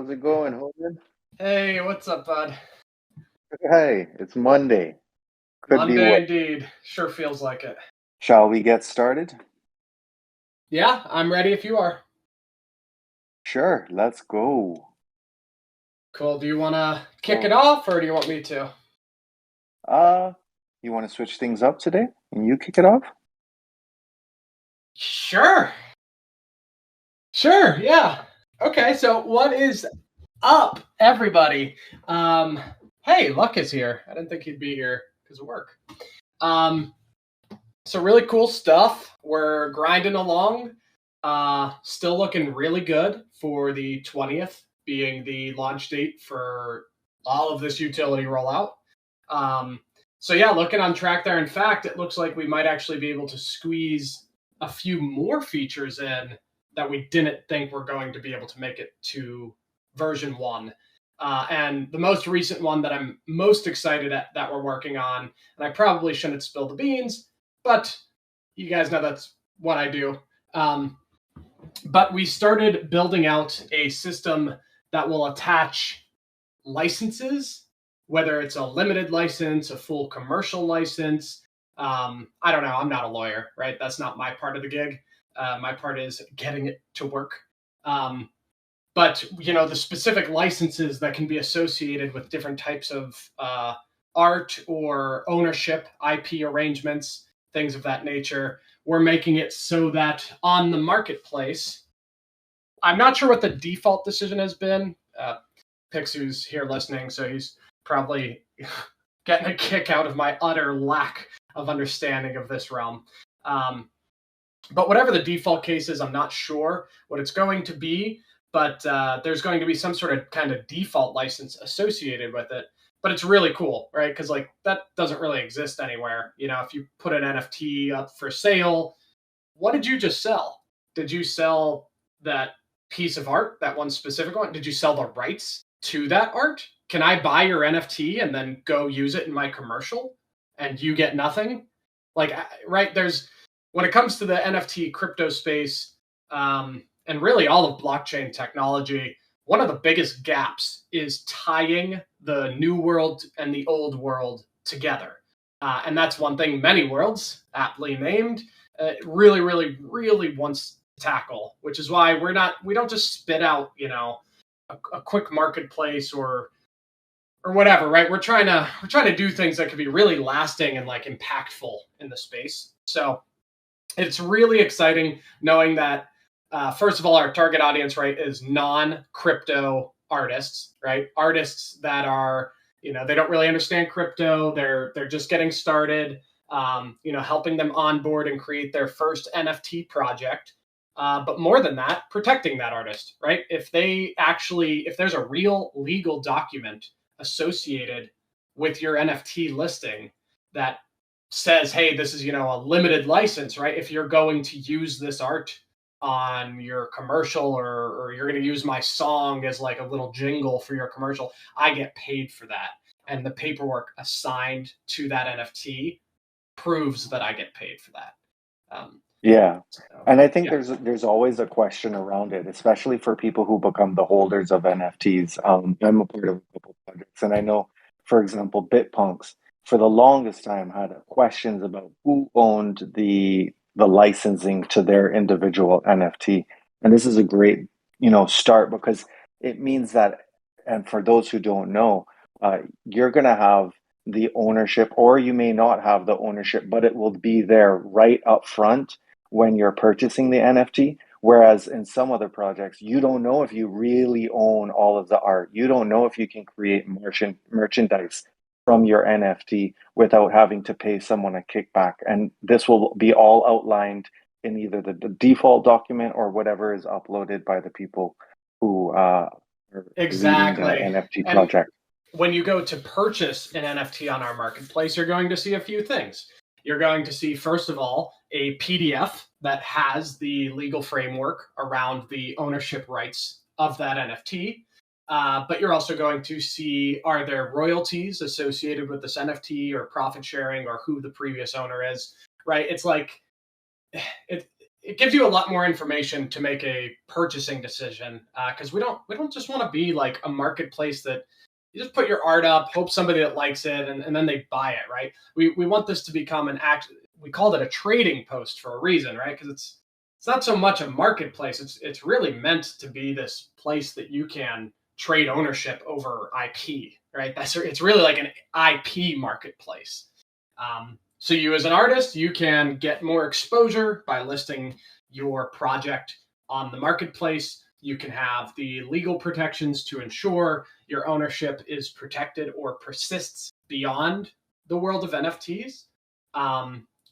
How's it going, Hogan? Hey, what's up, bud? Hey, it's Monday. Could be Monday what? indeed. Sure feels like it. Shall we get started? Yeah, I'm ready if you are. Sure, let's go. Cool. Do you want to kick it So, off or do you want me to? uh, you want to switch things up today and you kick it off? Sure. Sure. Yeah. Okay. So, what is up, everybody? Um, hey, Luck is here. I didn't think he'd be here because of work. Um, so really cool stuff. We're grinding along. Still looking really good for the 20th being the launch date for all of this utility rollout. Um, so yeah, looking on track there. In fact, it looks like we might actually be able to squeeze a few more features in that we didn't think were going to be able to make it to version one. And the most recent one that I'm most excited at that we're working on, and I probably shouldn't spill the beans, but you guys know that's what I do. Um, but we started building out a system that will attach licenses, whether it's a limited license, a full commercial license. I don't know. I'm not a lawyer, right? That's not my part of the gig. My part is getting it to work. Um, but the specific licenses that can be associated with different types of art or ownership, IP arrangements, things of that nature. We're making it so that on the marketplace, I'm not sure what the default decision has been. Pixu's here listening, so he's probably getting a kick out of my utter lack of understanding of this realm. But whatever the default case is, I'm not sure what it's going to be, but there's going to be some sort of kind of default license associated with it. But it's really cool, right? Because like that doesn't really exist anywhere. If you put an NFT up for sale, what did you just sell? Did you sell that piece of art, that one specific one? Did you sell the rights to that art? Can I buy your NFT and then go use it in my commercial and you get nothing? Like, right? When it comes to the NFT crypto space, and really all of blockchain technology, one of the biggest gaps is tying the new world and the old world together. And that's one thing many worlds, aptly named, really, really, really wants to tackle, which is why we don't just spit out, a quick marketplace or whatever, right? We're trying to do things that could be really lasting and like impactful in the space. So it's really exciting knowing that first of all, our target audience, right, is non-crypto artists, right? Artists that are, they don't really understand crypto. They're just getting started. Helping them onboard and create their first NFT project. But more than that, protecting that artist, right? If there's a real legal document associated with your NFT listing that says, hey, this is, a limited license, right? If you're going to use this art on your commercial or you're going to use my song as like a little jingle for your commercial, I get paid for that. And the paperwork assigned to that NFT proves that I get paid for that. Yeah. So, And I think yeah. there's always a question around it, especially for people who become the holders of NFTs. I'm a part of a couple projects, and I know, for example, BitPunks for the longest time had questions about who owned the licensing to their individual NFT. And this is a great, start because it means that, and for those who don't know, you're going to have the ownership, or you may not have the ownership, but it will be there right up front when you're purchasing the NFT. Whereas in some other projects, you don't know if you really own all of the art. You don't know if you can create merchandise from your NFT without having to pay someone a kickback. And this will be all outlined in either the default document or whatever is uploaded by the people who are leading the Exactly. NFT And project. when you go to purchase an NFT on our marketplace, you're going to see a few things. You're going to see, first of all, a PDF that has the legal framework around the ownership rights of that NFT. But you're also going to see, are there royalties associated with this NFT or profit sharing or who the previous owner is, right? It's like, it, it gives you a lot more information to make a purchasing decision, because we don't just want to be like a marketplace that you just put your art up, hope somebody that likes it, and then they buy it, right? We want this to become an act. We called it a trading post for a reason, right? Because it's not so much a marketplace. It's really meant to be this place that you can trade ownership over IP, right? It's really like an IP marketplace. So you as an artist, you can get more exposure by listing your project on the marketplace. You can have the legal protections to ensure your ownership is protected or persists beyond the world of NFTs.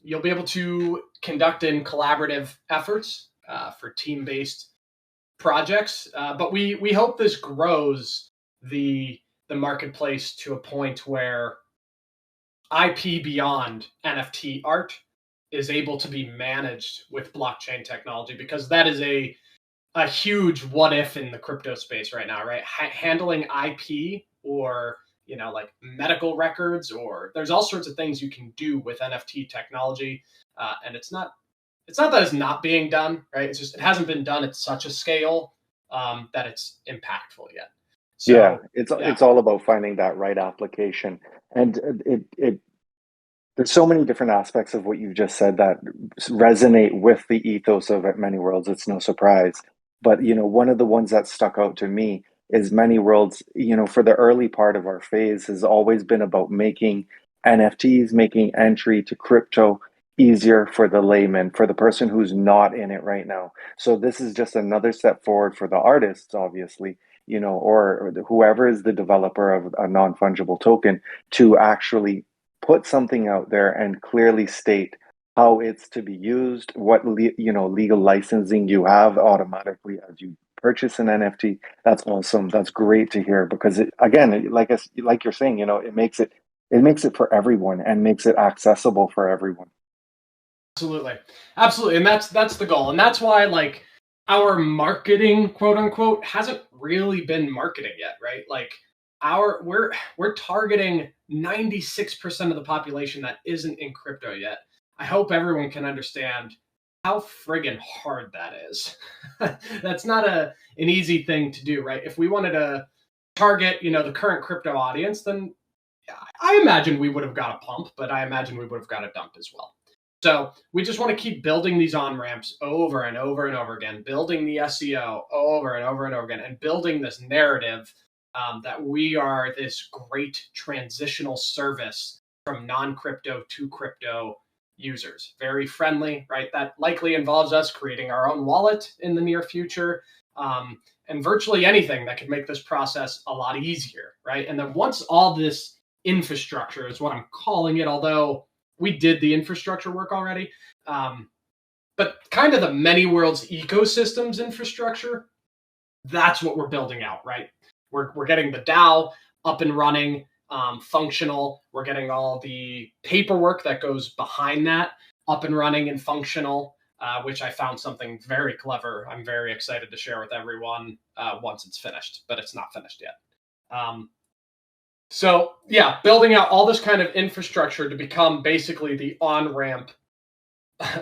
You'll be able to conduct in collaborative efforts for team-based projects, but we hope this grows the marketplace to a point where IP beyond NFT art is able to be managed with blockchain technology, because that is a huge what if in the crypto space right now, right? Handling IP, or like medical records, or there's all sorts of things you can do with NFT technology, and it's not that it's not being done, right? It's just it hasn't been done at such a scale that it's impactful yet. Yeah, So yeah, it's all about finding that right application, and it there's so many different aspects of what you just said that resonate with the ethos of Many Worlds. It's no surprise, but one of the ones that stuck out to me is Many Worlds. For the early part of our phase, has always been about making NFTs, making entry to crypto easier for the layman, for the person who's not in it right now. So this is just another step forward for the artists, obviously, or whoever is the developer of a non-fungible token, to actually put something out there and clearly state how it's to be used, what legal licensing you have automatically as you purchase an NFT. That's awesome. That's great to hear, because like you're saying, it makes it for everyone and makes it accessible for everyone. absolutely, absolutely, and that's the goal, and that's why like our marketing, quote unquote, hasn't really been marketing yet, right? Like our we're targeting 96% of the population that isn't in crypto yet. I hope everyone can understand how friggin' hard that is. That's not an easy thing to do, right? If we wanted to target, the current crypto audience, then I imagine we would have got a pump, but I imagine we would have got a dump as well. So we just want to keep building these on ramps over and over and over again, building the SEO over and over and over again, and building this narrative that we are this great transitional service from non-crypto to crypto users. Very friendly, right? That likely involves us creating our own wallet in the near future, and virtually anything that could make this process a lot easier, right? And then once all this infrastructure is what I'm calling it, although we did the infrastructure work already, but kind of the many worlds ecosystems infrastructure, that's what we're building out, right? We're getting the DAO up and running, functional. We're getting all the paperwork that goes behind that up and running and functional, which I found something very clever. I'm very excited to share with everyone once it's finished, but it's not finished yet. So yeah, building out all this kind of infrastructure to become basically the on-ramp,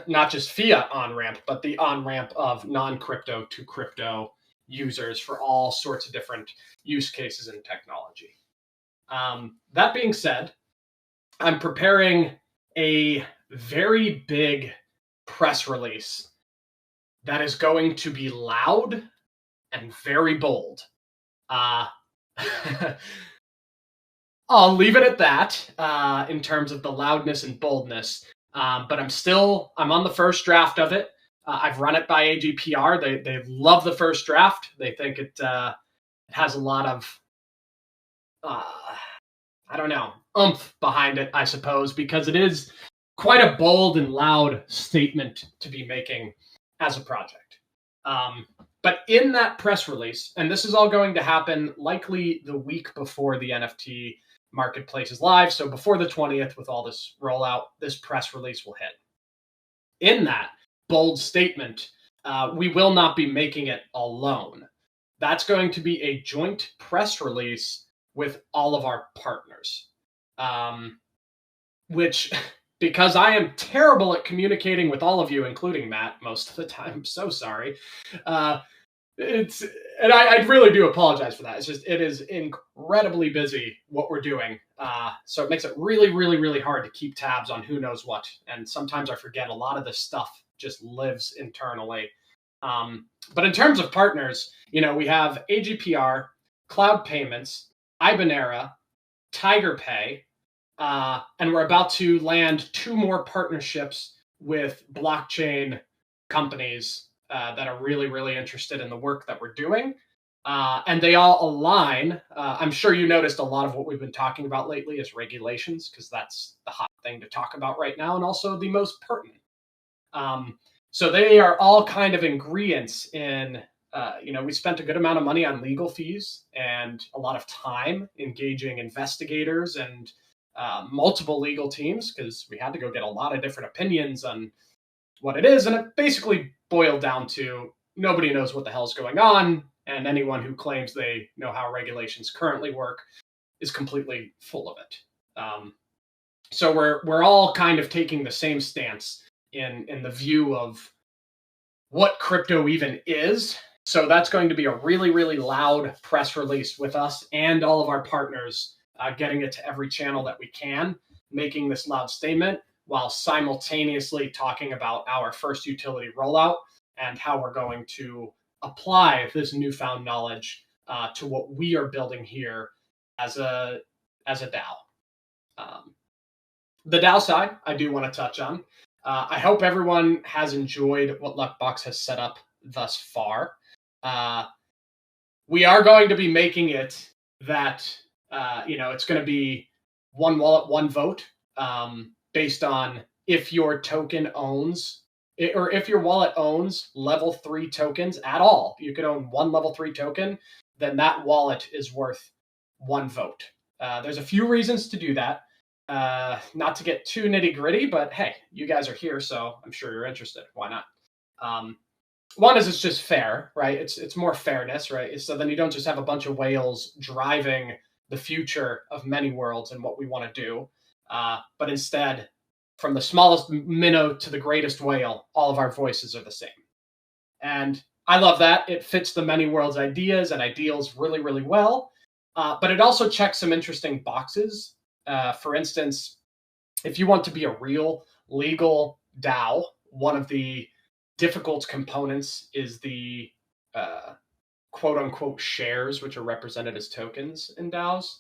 not just fiat on-ramp, but the on-ramp of non-crypto to crypto users for all sorts of different use cases in technology. That being said, I'm preparing a very big press release that is going to be loud and very bold. I'll leave it at that in terms of the loudness and boldness. But I'm on the first draft of it. I've run it by AGPR. They love the first draft. They think it has a lot of, I don't know, oomph behind it, I suppose, because it is quite a bold and loud statement to be making as a project. But in that press release, and this is all going to happen likely the week before the NFT marketplace is live. So before the 20th, with all this rollout, this press release will hit. In that bold statement, we will not be making it alone. That's going to be a joint press release with all of our partners, which because I am terrible at communicating with all of you, including Matt, most of the time. I'm so sorry. Uh, I really do apologize for that. It's just, it is incredibly busy what we're doing. So it makes it really, really, really hard to keep tabs on who knows what. And sometimes I forget a lot of this stuff just lives internally. But in terms of partners, we have AGPR, Cloud Payments, Ibanera, TigerPay, and we're about to land 2 more partnerships with blockchain companies that are really, really interested in the work that we're doing. And they all align. I'm sure you noticed a lot of what we've been talking about lately is regulations, because that's the hot thing to talk about right now, and also the most pertinent. So they are all kind of ingredients in, we spent a good amount of money on legal fees and a lot of time engaging investigators and multiple legal teams, because we had to go get a lot of different opinions on what it is. And it basically boiled down to nobody knows what the hell's going on. And anyone who claims they know how regulations currently work is completely full of it. So we're all kind of taking the same stance in the view of what crypto even is. So that's going to be a really, really loud press release with us and all of our partners, getting it to every channel that we can, making this loud statement while simultaneously talking about our first utility rollout and how we're going to apply this newfound knowledge to what we are building here as a DAO. The DAO side, I do want to touch on. I hope everyone has enjoyed what Luckbox has set up thus far. We are going to be making it that, it's going to be one wallet, one vote, based on if your token owns, or if your wallet owns level 3 tokens at all. You could own one level 3 token, then that wallet is worth 1 vote. There's a few reasons to do that. Not to get too nitty gritty, but hey, you guys are here, so I'm sure you're interested. Why not? One is it's just fair, right? It's more fairness, right? So then you don't just have a bunch of whales driving the future of many worlds and what we want to do, but instead, from the smallest minnow to the greatest whale, all of our voices are the same. And I love that. It fits the many worlds ideas and ideals really, really well. But it also checks some interesting boxes. For instance, if you want to be a real legal DAO, one of the difficult components is the quote unquote shares, which are represented as tokens in DAOs.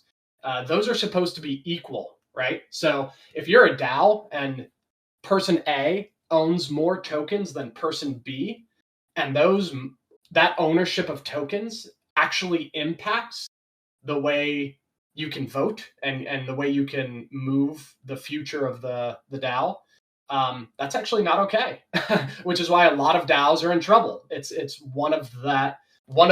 Those are supposed to be equal, right? So if you're a DAO and person A owns more tokens than person B, and that ownership of tokens actually impacts the way you can vote and the way you can move the future of the DAO, that's actually not okay. Which is why a lot of DAOs are in trouble. It's one of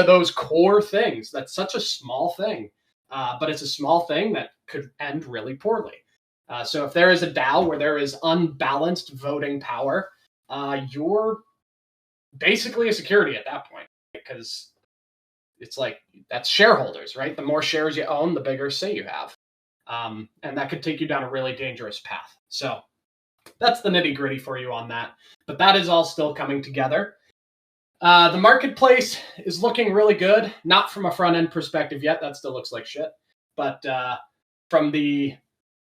those core things that's such a small thing, but it's a small thing that could end really poorly. So if there is a DAO where there is unbalanced voting power, you're basically a security at that point, because it's like, that's shareholders, right? The more shares you own, the bigger say you have. And that could take you down a really dangerous path. So that's the nitty gritty for you on that. But that is all still coming together. The marketplace is looking really good. Not from a front end perspective yet. That still looks like shit. But from the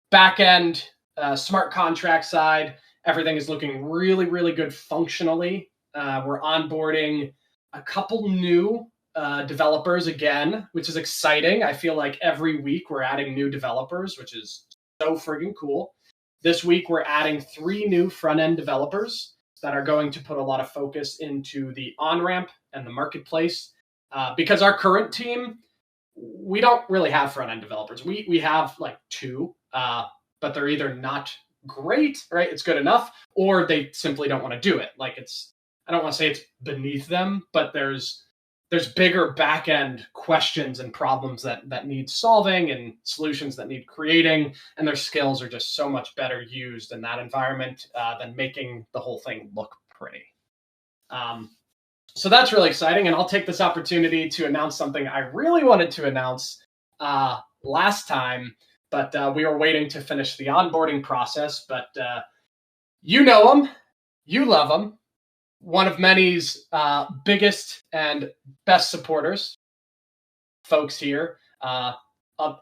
back end smart contract side, everything is looking really, really good functionally. We're onboarding a couple new developers again, which is exciting. I feel like every week we're adding new developers, which is so friggin' cool. This week we're adding 3 new front-end developers that are going to put a lot of focus into the on-ramp and the marketplace, because our current team, we don't really have front-end developers. We have like 2, but they're either not great, right? It's good enough, or they simply don't want to do it. Like, I don't want to say it's beneath them, but there's bigger back-end questions and problems that need solving and solutions that need creating, and their skills are just so much better used in that environment than making the whole thing look pretty. So that's really exciting, and I'll take this opportunity to announce something I really wanted to announce last time, but we were waiting to finish the onboarding process, but You know him. You love him. One of many's biggest and best supporters, folks here. A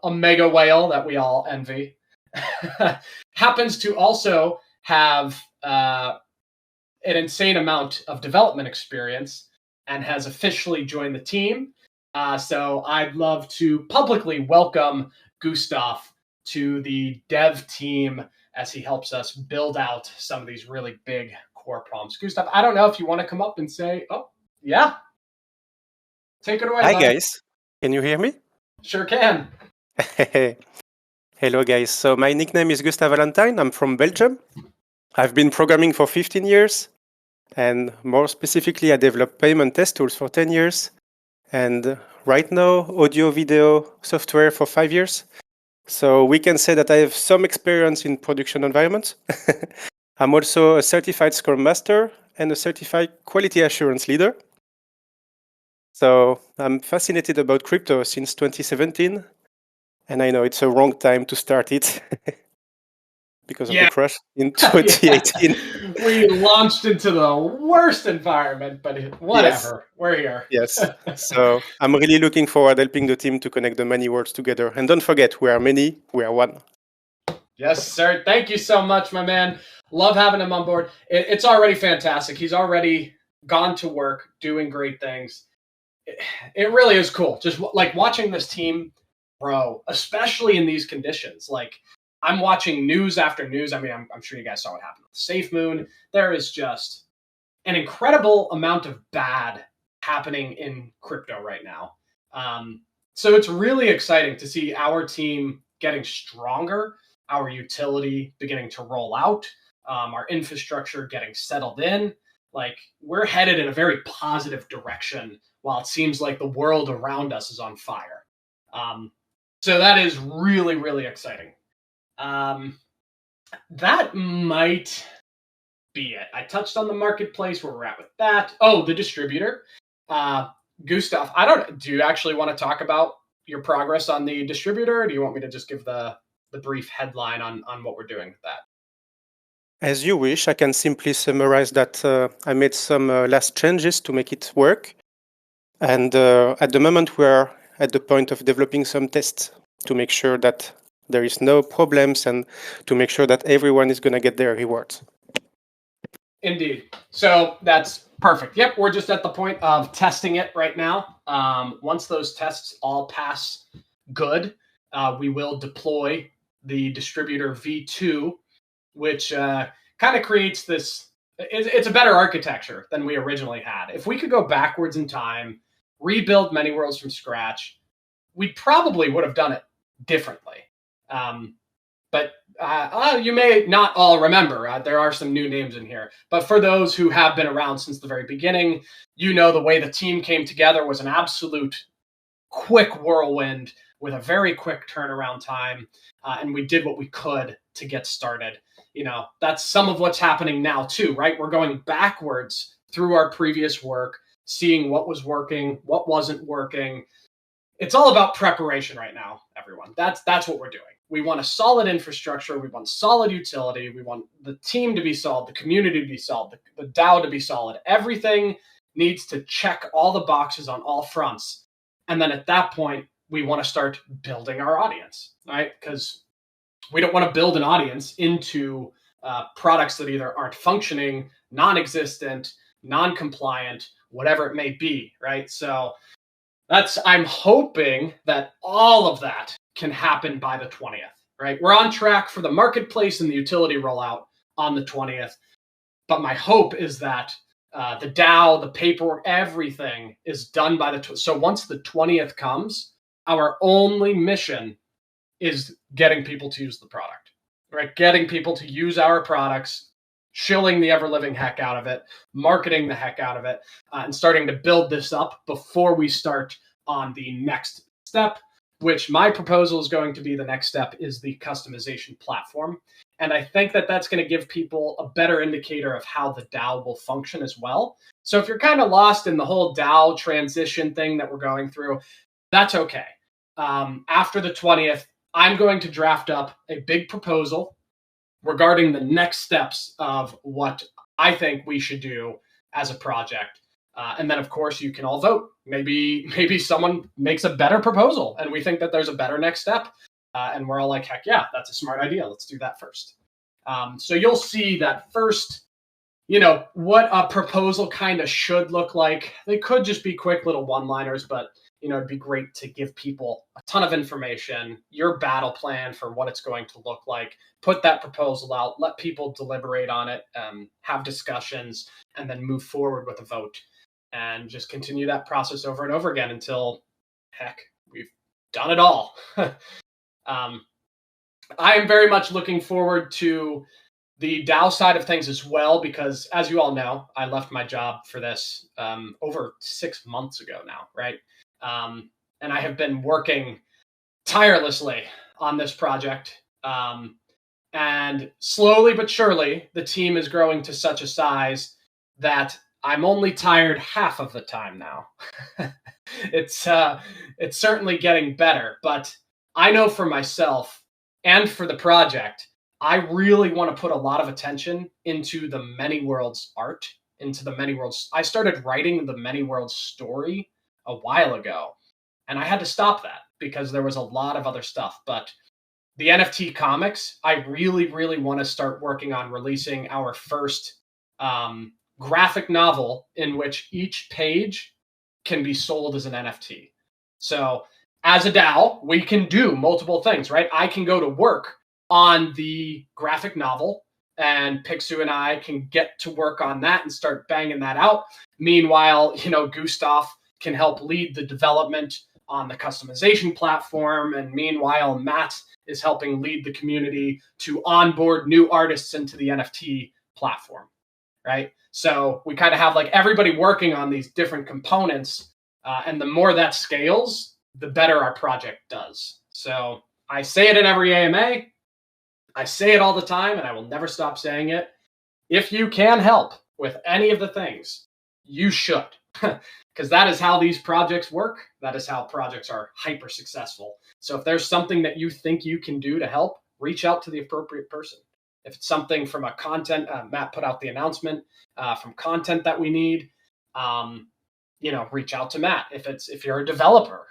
mega whale that we all envy. Happens to also have an insane amount of development experience and has officially joined the team. So I'd love to publicly welcome Gustav to the dev team as he helps us build out some of these really big core problems. Gustav, I don't know if you want to come up and say, oh, yeah, take it away, Hi buddy. guys, can you hear me? Sure can. Hello guys, so my nickname is Gustav Valentine, I'm from Belgium. I've been programming for 15 years, and more specifically I developed payment test tools for 10 years, and right now audio video software for 5 years. So we can say that I have some experience in production environments. I'm also a certified Scrum Master and a certified quality assurance leader. So I'm fascinated about crypto since 2017. And I know it's a wrong time to start it because of the crash in 2018. Yeah. We launched into the worst environment, but whatever. Yes. We're here. Yes. So I'm really looking forward helping the team to connect the many worlds together. And don't forget, we are many, we are one. Yes, sir. Thank you so much, my man. Love having him on board. It's already fantastic. He's already gone to work, doing great things. It really is cool. Just like watching this team grow, especially in these conditions. Like I'm watching news after news. I mean, I'm sure you guys saw what happened with SafeMoon. There is just an incredible amount of bad happening in crypto right now. So it's really exciting to see our team getting stronger, our utility beginning to roll out, our infrastructure getting settled in. Like we're headed in a very positive direction while it seems like the world around us is on fire. So that is really, really exciting. That might be it. I touched on the marketplace, where we're at with that. Oh, the distributor. Gustav, do you actually want to talk about your progress on the distributor, or do you want me to just give the brief headline on what we're doing with that? As you wish, I can simply summarize that I made some last changes to make it work. And at the moment, we're at the point of developing some tests to make sure that there is no problems and to make sure that everyone is going to get their rewards. Indeed. So that's perfect. Yep, we're just at the point of testing it right now. Once those tests all pass good, we will deploy the distributor V2, which kind of creates this. It's a better architecture than we originally had. If we could go backwards in time, rebuild many worlds from scratch, we probably would have done it differently. But you may not all remember. There are some new names in here. But for those who have been around since the very beginning, you know the way the team came together was an absolute quick whirlwind with a very quick turnaround time. And we did what we could to get started. You know, that's some of what's happening now too, right? We're going backwards through our previous work, seeing what was working, what wasn't working. It's all about preparation right now, everyone. That's what we're doing. We want a solid infrastructure. We want solid utility. We want the team to be solid, the community to be solid, the DAO to be solid. Everything needs to check all the boxes on all fronts. And then at that point, we want to start building our audience, right? Because we don't want to build an audience into products that either aren't functioning, non-existent, non-compliant, whatever it may be, right? So I'm hoping that all of that can happen by the 20th, right? We're on track for the marketplace and the utility rollout on the 20th. But my hope is that the DAO, the paperwork, everything is done by the 20th. So once the 20th comes, our only mission is getting people to use the product, right? Getting people to use our products, shilling the ever-living heck out of it, marketing the heck out of it, and starting to build this up before we start on the next step, which my proposal is going to be the next step is the customization platform. And I think that that's going to give people a better indicator of how the DAO will function as well. So if you're kind of lost in the whole DAO transition thing that we're going through, that's okay. After the 20th, I'm going to draft up a big proposal regarding the next steps of what I think we should do as a project. And then, of course, you can all vote. Maybe someone makes a better proposal, and we think that there's a better next step, and we're all like, heck yeah, that's a smart idea. Let's do that first. So you'll see that first, what a proposal kind of should look like. They could just be quick little one-liners, but it'd be great to give people a ton of information, your battle plan for what it's going to look like, put that proposal out, let people deliberate on it, have discussions, and then move forward with a vote, and just continue that process over and over again until, heck, we've done it all. I am very much looking forward to the DAO side of things as well, because as you all know, I left my job for this over 6 months ago now, right? And I have been working tirelessly on this project. And slowly but surely, the team is growing to such a size that I'm only tired half of the time now. It's certainly getting better, but I know for myself and for the project, I really want to put a lot of attention into the Many Worlds art, into the Many Worlds. I started writing the Many Worlds story a while ago, and I had to stop that because there was a lot of other stuff. But the NFT comics, I really, really want to start working on releasing our first graphic novel in which each page can be sold as an NFT. So as a DAO, we can do multiple things, right? I can go to work on the graphic novel, and Pixu and I can get to work on that and start banging that out. Meanwhile, Gustav can help lead the development on the customization platform. And meanwhile, Matt is helping lead the community to onboard new artists into the NFT platform, right? So we kind of have like everybody working on these different components. And the more that scales, the better our project does. So I say it in every AMA. I say it all the time, and I will never stop saying it. If you can help with any of the things, you should. Because that is how these projects work. That is how projects are hyper successful. So if there's something that you think you can do to help, reach out to the appropriate person. If it's something from a content, Matt put out the announcement, from content that we need, reach out to Matt. If you're a developer,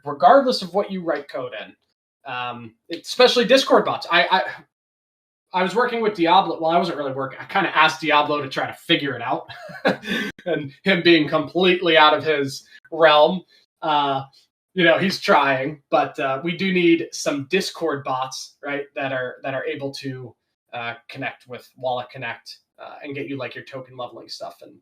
regardless of what you write code in, especially Discord bots. I was working with Diablo. Well, I wasn't really working. I kind of asked Diablo to try to figure it out, and him being completely out of his realm. He's trying, but we do need some Discord bots, right? That are able to connect with Wallet Connect and get you like your token leveling stuff. And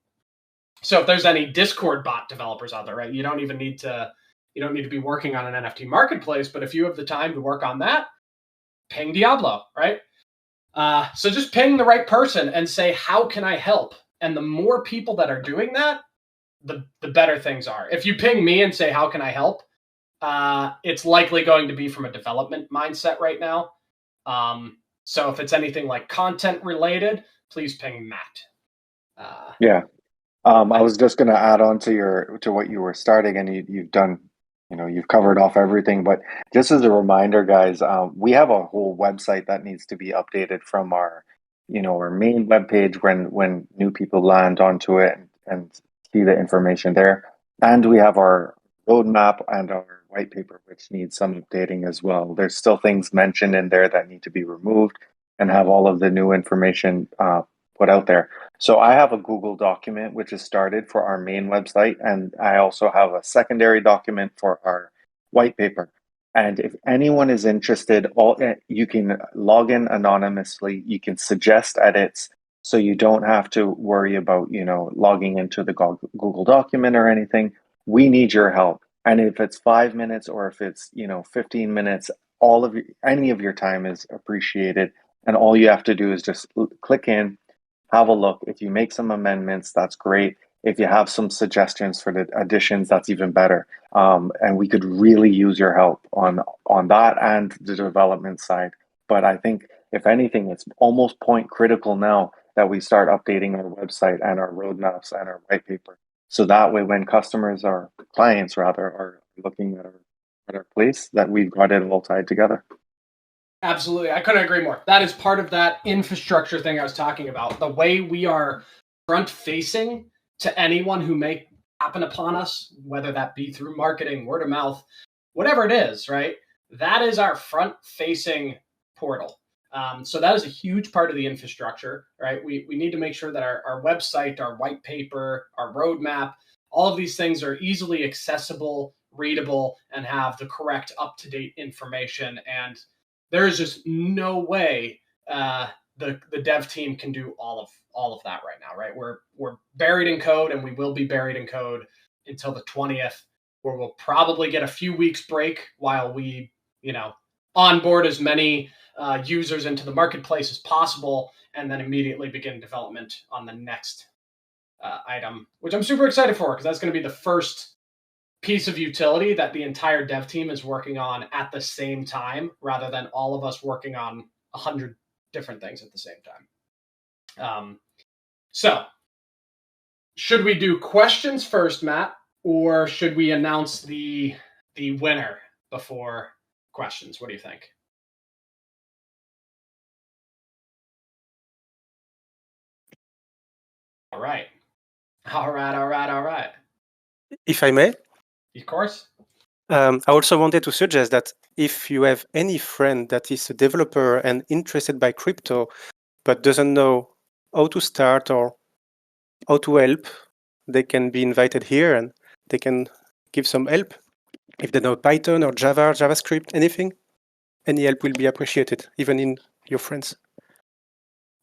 so, if there's any Discord bot developers out there, right? You don't need to be working on an NFT marketplace, but if you have the time to work on that, ping Diablo, right? So just ping the right person and say, how can I help? And the more people that are doing that, the better things are. If you ping me and say, how can I help? It's likely going to be from a development mindset right now. So if it's anything like content related, please ping Matt. Yeah. I was just going to add on to what you were starting, and you've done, you've covered off everything. But just as a reminder, guys, we have a whole website that needs to be updated from our main webpage when new people land onto it and see the information there. And we have our roadmap and our white paper, which needs some updating as well. There's still things mentioned in there that need to be removed and have all of the new information put out there. So I have a Google document which is started for our main website, and I also have a secondary document for our white paper. And if anyone is interested, you can log in anonymously. You can suggest edits, so you don't have to worry about logging into the Google document or anything. We need your help, and if it's 5 minutes or if it's 15 minutes, any of your time is appreciated. And all you have to do is just click in, have a look. If you make some amendments, that's great. If you have some suggestions for the additions, that's even better. And we could really use your help on that and the development side. But I think, if anything, it's almost point critical now that we start updating our website and our roadmaps and our white paper. So that way, when clients rather, are looking at our place, that we've got it all tied together. Absolutely. I couldn't agree more. That is part of that infrastructure thing I was talking about. The way we are front facing to anyone who may happen upon us, whether that be through marketing, word of mouth, whatever it is, right? That is our front facing portal. So that is a huge part of the infrastructure, right? We need to make sure that our website, our white paper, our roadmap, all of these things are easily accessible, readable, and have the correct up-to-date information. And there is just no way the dev team can do all of that right now, right? We're buried in code, and we will be buried in code until the 20th, where we'll probably get a few weeks break while we, onboard as many users into the marketplace as possible, and then immediately begin development on the next item, which I'm super excited for, because that's going to be the first piece of utility that the entire dev team is working on at the same time, rather than all of us working on 100 different things at the same time. So should we do questions first, Matt, or should we announce the winner before questions? What do you think? All right. If I may, Of course. I also wanted to suggest that if you have any friend that is a developer and interested by crypto, but doesn't know how to start or how to help, they can be invited here and they can give some help. If they know Python or Java, JavaScript, anything, any help will be appreciated, even in your friends.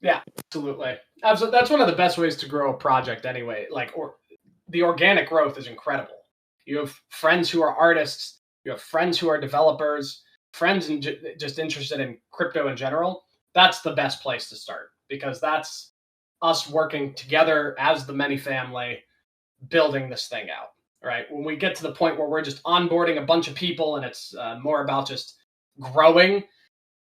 Yeah, absolutely. That's one of the best ways to grow a project anyway. The organic growth is incredible. You have friends who are artists, you have friends who are developers, friends just interested in crypto in general. That's the best place to start, because that's us working together as the many family, building this thing out, right? When we get to the point where we're just onboarding a bunch of people and it's more about just growing,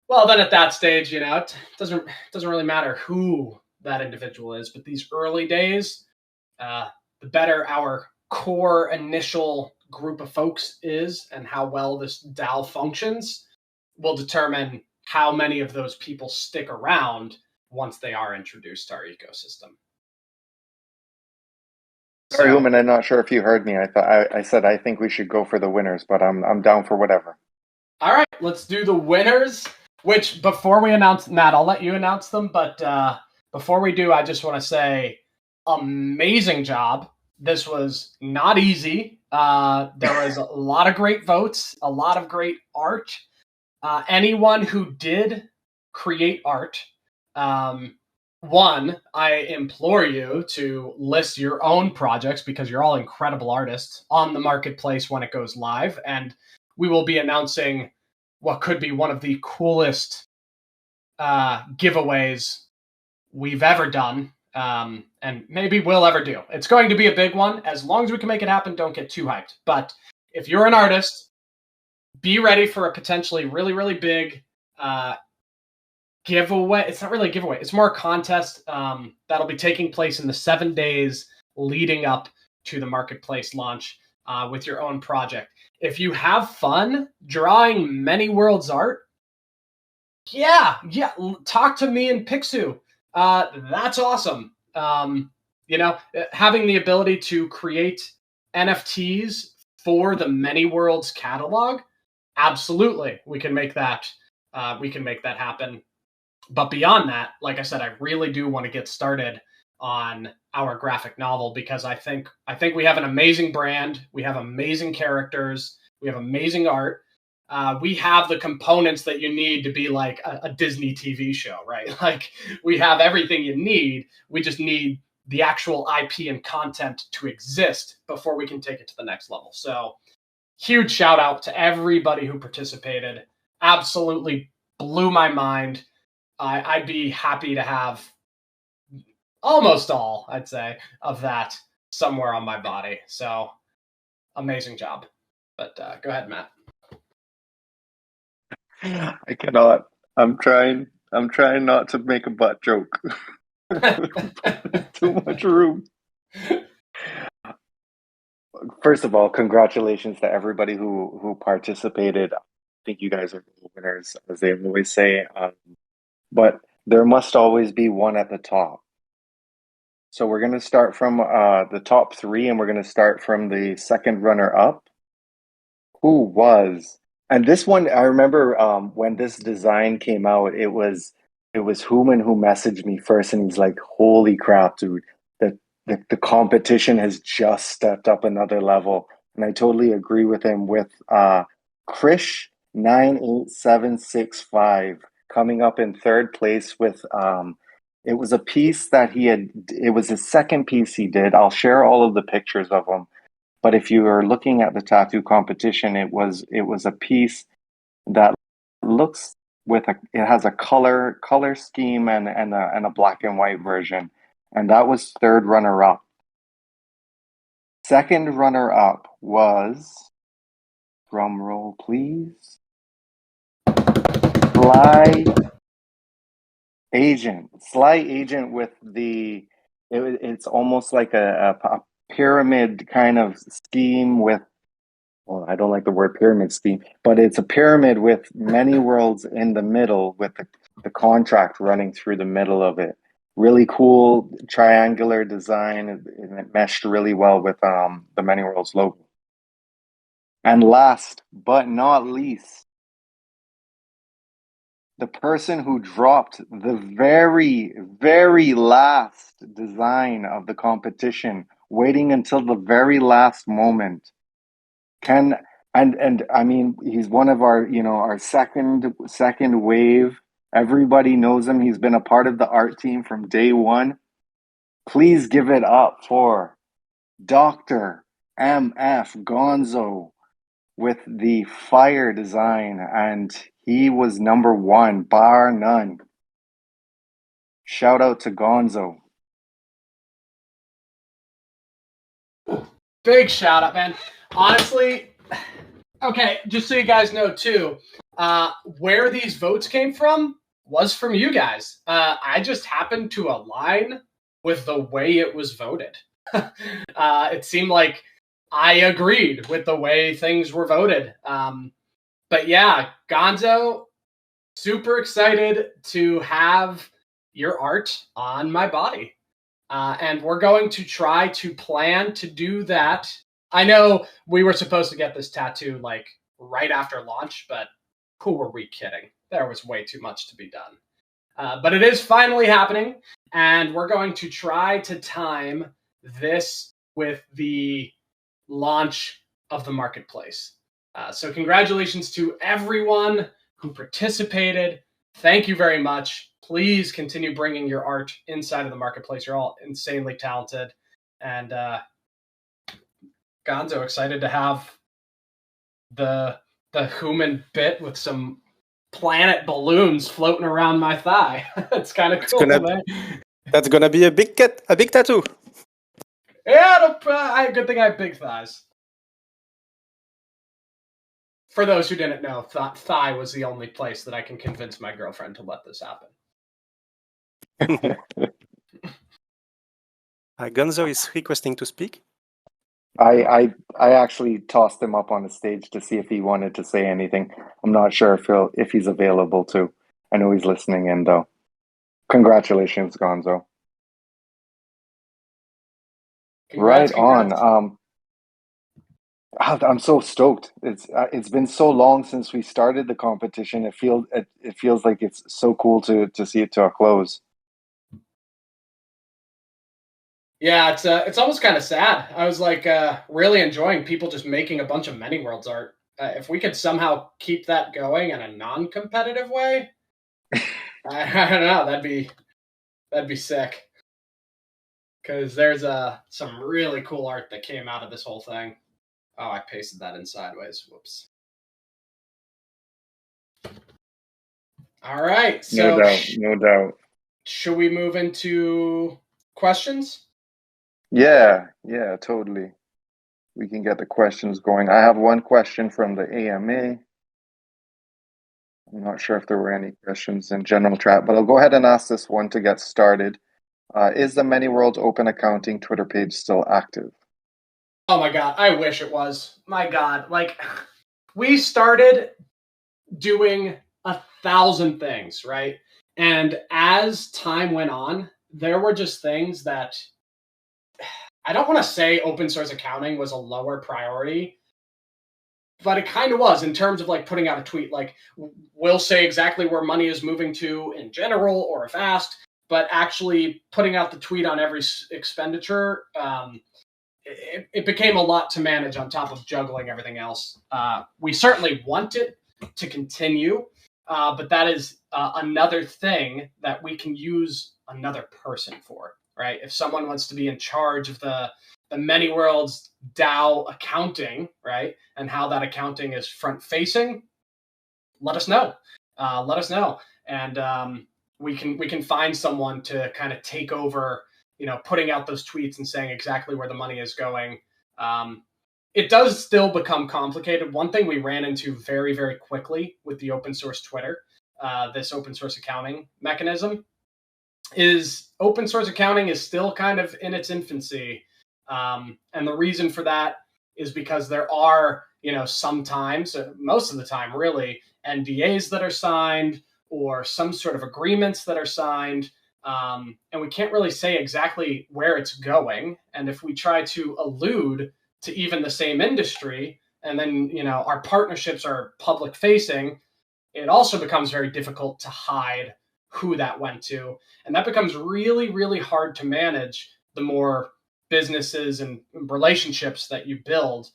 well, then at that stage, it doesn't really matter who that individual is. But these early days, the better our core initial group of folks is, and how well this DAO functions, will determine how many of those people stick around once they are introduced to our ecosystem. Sorry, Human, I'm not sure if you heard me. I said I think we should go for the winners, but I'm down for whatever. All right, let's do the winners. Which, before we announce, Matt, I'll let you announce them. But before we do, I just want to say, amazing job. This was not easy. There was a lot of great votes, a lot of great art. Anyone who did create art, one, I implore you to list your own projects, because you're all incredible artists, on the marketplace when it goes live. And we will be announcing what could be one of the coolest giveaways we've ever done, and maybe we'll ever do. It's going to be a big one. As long as we can make it happen, don't get too hyped. But if you're an artist, be ready for a potentially really, really big giveaway. It's not really a giveaway. It's more a contest that'll be taking place in the 7 days leading up to the marketplace launch with your own project. If you have fun drawing many worlds art, yeah, talk to me and Pixu. That's awesome. Having the ability to create NFTs for the Many Worlds catalog, absolutely, we can make that. We can make that happen. But beyond that, like I said, I really do want to get started on our graphic novel, because I think we have an amazing brand. We have amazing characters. We have amazing art. We have the components that you need to be like a Disney TV show, right? Like, we have everything you need. We just need the actual IP and content to exist before we can take it to the next level. So huge shout out to everybody who participated. Absolutely blew my mind. I'd be happy to have almost all, I'd say, of that somewhere on my body. So amazing job. But go ahead, Matt. I cannot. I'm trying not to make a butt joke. Too much room. First of all, congratulations to everybody who participated. think you guys are the winners, as they always say. But there must always be one at the top. So we're going to start from the top three, and we're going to start from the second runner up. Who was? And this one, I remember when this design came out, it was Human who messaged me first, and he's like, "Holy crap, dude! The competition has just stepped up another level." And I totally agree with him. With Krish 98765 coming up in third place with it was a piece that he had. It was his second piece he did. I'll share all of the pictures of them. But if you are looking at the tattoo competition, it was a piece that looks it has a color scheme and a black and white version, and that was third runner up. Second runner up was, drum roll please, Sly Sly Agent with it's almost like a pyramid kind of scheme with, well, I don't like the word pyramid scheme, but it's a pyramid with many worlds in the middle with the contract running through the middle of it. Really cool triangular design, and it meshed really well with the Many Worlds logo. And last but not least, the person who dropped the very, very last design of the competition, waiting until the very last moment. Ken, and I mean, he's one of our second wave. Everybody knows him. He's been a part of the art team from day one. Please give it up for Dr. MF Gonzo with the fire design, and he was number one, bar none. Shout out to Gonzo. Big shout out, man. Honestly, okay, just so you guys know too, where these votes came from was from you guys. I just happened to align with the way it was voted. It seemed like I agreed with the way things were voted. But yeah, Gonzo, super excited to have your art on my body. And we're going to try to plan to do that. I know we were supposed to get this tattoo like right after launch, but who were we kidding? There was way too much to be done. But it is finally happening, and we're going to try to time this with the launch of the marketplace. So congratulations to everyone who participated. Thank you very much. Please continue bringing your art inside of the marketplace. You're all insanely talented. And Gonzo, excited to have the human bit with some planet balloons floating around my thigh. It's kind of cool, man. That's gonna be a big tattoo. Yeah, good thing I have big thighs. For those who didn't know, thigh was the only place that I can convince my girlfriend to let this happen. Gonzo is requesting to speak. I actually tossed him up on the stage to see if he wanted to say anything. I'm not sure if he's available to. I know he's listening in though. Congratulations, Gonzo. Congrats. Right on. I'm so stoked. It's been so long since we started the competition. It feels like it's so cool to see it to a close. Yeah, it's almost kind of sad. I was like really enjoying people just making a bunch of Many Worlds art. If we could somehow keep that going in a non-competitive way, I don't know. That'd be sick. Because there's some really cool art that came out of this whole thing. Oh, I pasted that in sideways. Whoops. All right. So No doubt. Should we move into questions? Yeah, totally. We can get the questions going. I have one question from the AMA. I'm not sure if there were any questions in general chat, but I'll go ahead and ask this one to get started. Is the Many Worlds Open Accounting Twitter page still active? Oh my God, I wish it was. My God, like we started doing 1,000 things, right? And as time went on, there were just things that I don't want to say open source accounting was a lower priority, but it kind of was in terms of like putting out a tweet. Like, we'll say exactly where money is moving to in general or fast, but actually putting out the tweet on every expenditure, it became a lot to manage on top of juggling everything else. We certainly want it to continue, but that is another thing that we can use another person for, right? If someone wants to be in charge of the many worlds DAO accounting, right, and how that accounting is front facing, let us know. And we can find someone to kind of take over, putting out those tweets and saying exactly where the money is going. It does still become complicated. One thing we ran into very, very quickly with the open source Twitter, this open source accounting mechanism, is open source accounting is still kind of in its infancy. And the reason for that is because there are, sometimes, most of the time really, NDAs that are signed or some sort of agreements that are signed. And we can't really say exactly where it's going. And if we try to allude to even the same industry, and then, our partnerships are public facing, it also becomes very difficult to hide who that went to. And that becomes really, really hard to manage the more businesses and relationships that you build,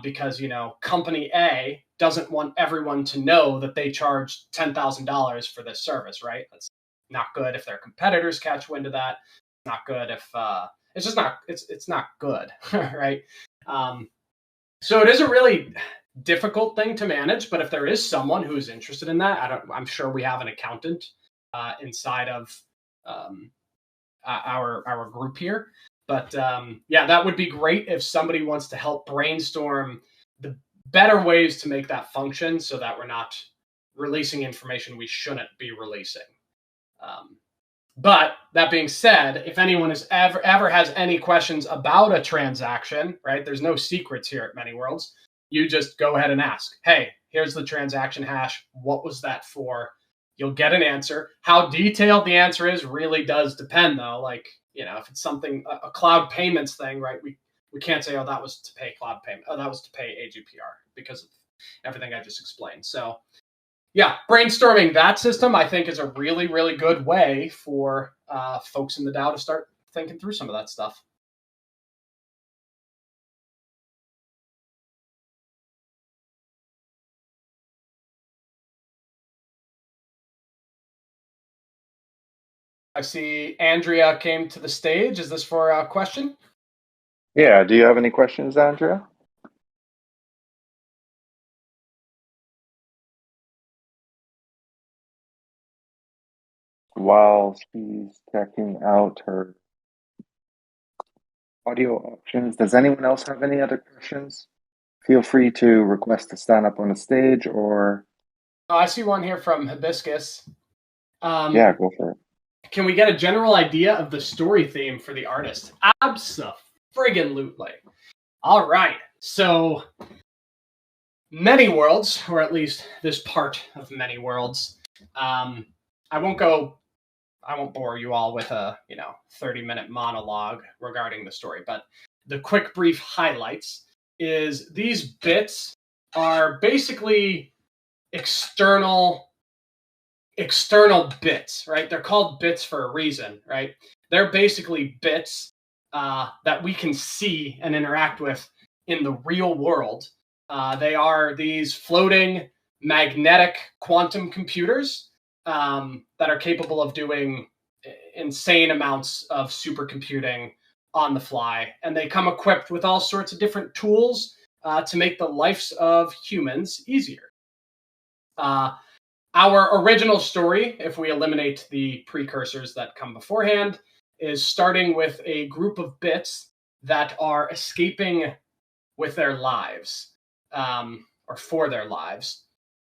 because, company A doesn't want everyone to know that they charge $10,000 for this service, right? That's not good if their competitors catch wind of that. Not good if it's just not, it's not good, right? So it is a really difficult thing to manage, but if there is someone who's interested in that, I'm sure we have an accountant inside of our group here. But that would be great if somebody wants to help brainstorm the better ways to make that function so that we're not releasing information we shouldn't be releasing. But that being said, if anyone has ever has any questions about a transaction, right, there's no secrets here at Many Worlds. You just go ahead and ask, hey, here's the transaction hash. What was that for? You'll get an answer. How detailed the answer is really does depend, though. Like, if it's something, a cloud payments thing, right, we can't say, oh, that was to pay cloud payment. Oh, that was to pay AGPR because of everything I just explained. So, yeah, brainstorming that system, I think, is a really, really good way for folks in the DAO to start thinking through some of that stuff. I see Andrea came to the stage. Is this for a question? Yeah. Do you have any questions, Andrea? While she's checking out her audio options, does anyone else have any other questions? Feel free to request to stand up on the stage or... Oh, I see one here from Hibiscus. Yeah, go for it. Can we get a general idea of the story theme for the artist? Abso-friggin-lutely. All right. So, Many Worlds, or at least this part of Many Worlds, I won't bore you all with a 30-minute monologue regarding the story, but the quick brief highlights is these bits are basically external bits, right? They're called bits for a reason, right? They're basically bits that we can see and interact with in the real world. They are these floating magnetic quantum computers that are capable of doing insane amounts of supercomputing on the fly. And they come equipped with all sorts of different tools to make the lives of humans easier. Our original story, if we eliminate the precursors that come beforehand, is starting with a group of bits that are escaping with their lives, or for their lives,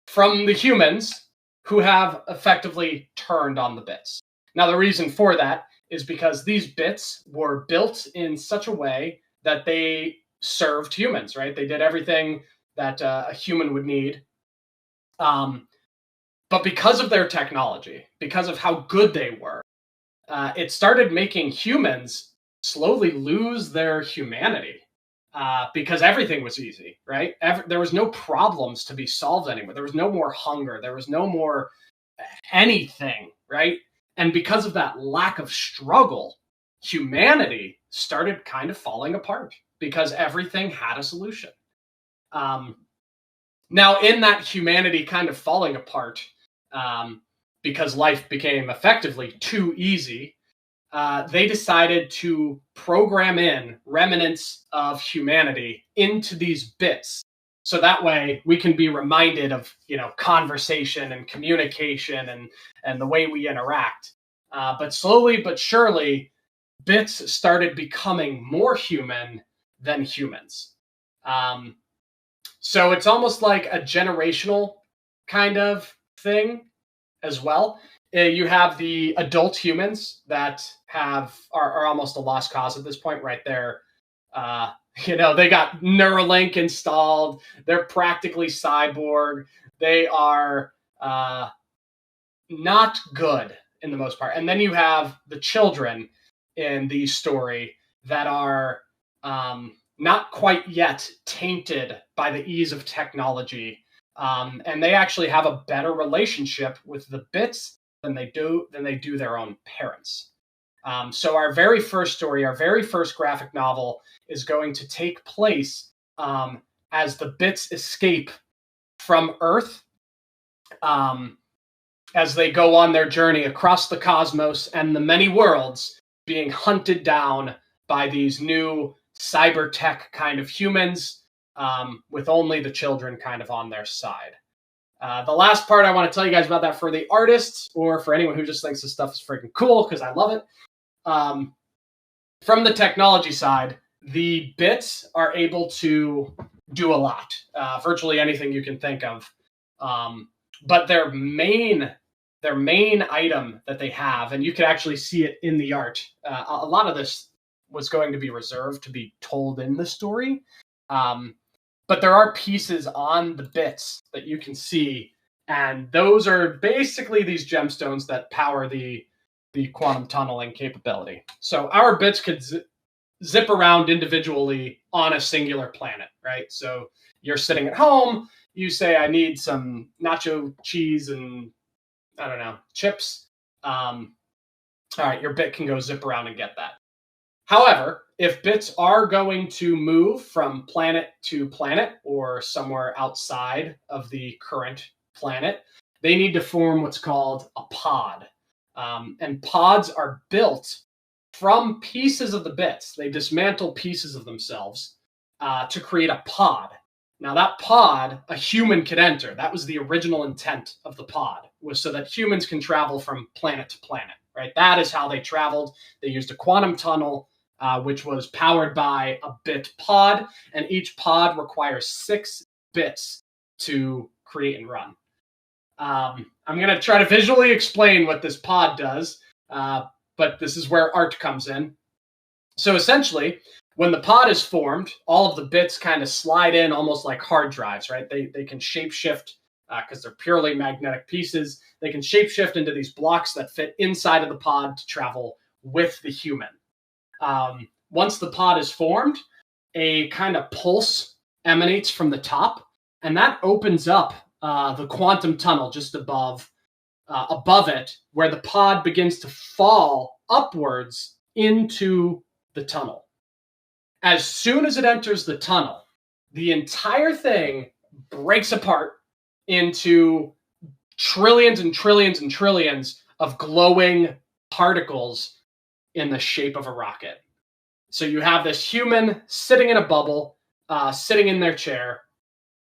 from the humans who have effectively turned on the bits. Now, the reason for that is because these bits were built in such a way that they served humans, right? They did everything that a human would need But because of their technology, because of how good they were, it started making humans slowly lose their humanity because everything was easy, right? There was no problems to be solved anymore. There was no more hunger. There was no more anything, right? And because of that lack of struggle, humanity started kind of falling apart because everything had a solution. Now, in that humanity kind of falling apart, because life became effectively too easy, they decided to program in remnants of humanity into these bits. So that way we can be reminded of, conversation and communication and the way we interact. But slowly but surely, bits started becoming more human than humans. So it's almost like a generational kind of thing as well. You have the adult humans that are almost a lost cause at this point, right? They're they got Neuralink installed. They're practically cyborg. They are not good in the most part. And then you have the children in the story that are not quite yet tainted by the ease of technology. And they actually have a better relationship with the bits than they do their own parents. So our very first story, our very first graphic novel, is going to take place as the bits escape from Earth, as they go on their journey across the cosmos and the many worlds, being hunted down by these new cyber tech kind of humans, with only the children kind of on their side. The last part I want to tell you guys about that for the artists, or for anyone who just thinks this stuff is freaking cool, because I love it. From the technology side, the bits are able to do a lot, virtually anything you can think of. But their main item that they have, and you can actually see it in the art. A lot of this was going to be reserved to be told in the story. But there are pieces on the bits that you can see, and those are basically these gemstones that power the quantum tunneling capability. So our bits could zip around individually on a singular planet, right? So you're sitting at home, you say, I need some nacho cheese and, I don't know, chips. All right, your bit can go zip around and get that. However, if bits are going to move from planet to planet or somewhere outside of the current planet, they need to form what's called a pod. And pods are built from pieces of the bits. They dismantle pieces of themselves to create a pod. Now that pod, a human could enter. That was the original intent of the pod, was so that humans can travel from planet to planet, right? That is how they traveled. They used a quantum tunnel, which was powered by a bit pod, and each pod requires 6 bits to create and run. I'm going to try to visually explain what this pod does, but this is where art comes in. So essentially, when the pod is formed, all of the bits kind of slide in almost like hard drives, right? They can shapeshift because they're purely magnetic pieces. They can shapeshift into these blocks that fit inside of the pod to travel with the human. Once the pod is formed, a kind of pulse emanates from the top, and that opens up the quantum tunnel just above it, where the pod begins to fall upwards into the tunnel. As soon as it enters the tunnel, the entire thing breaks apart into trillions and trillions and trillions of glowing particles in the shape of a rocket. So you have this human sitting in a bubble, sitting in their chair,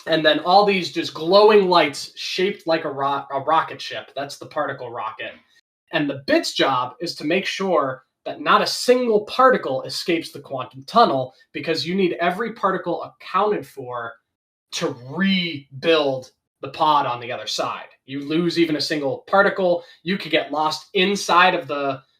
and then all these just glowing lights shaped like a rocket ship. That's the particle rocket. And the bit's job is to make sure that not a single particle escapes the quantum tunnel, because you need every particle accounted for to rebuild the pod on the other side. You lose even a single particle, you could get lost inside of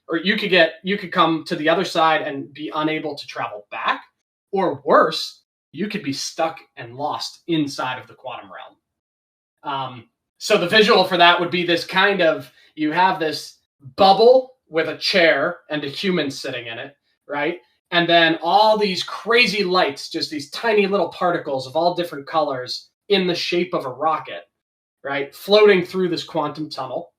or you could come to the other side and be unable to travel back, or worse, you could be stuck and lost inside of the quantum realm. So the visual for that would be this kind of, you have this bubble with a chair and a human sitting in it, right? And then all these crazy lights, just these tiny little particles of all different colors in the shape of a rocket, right? Floating through this quantum tunnel.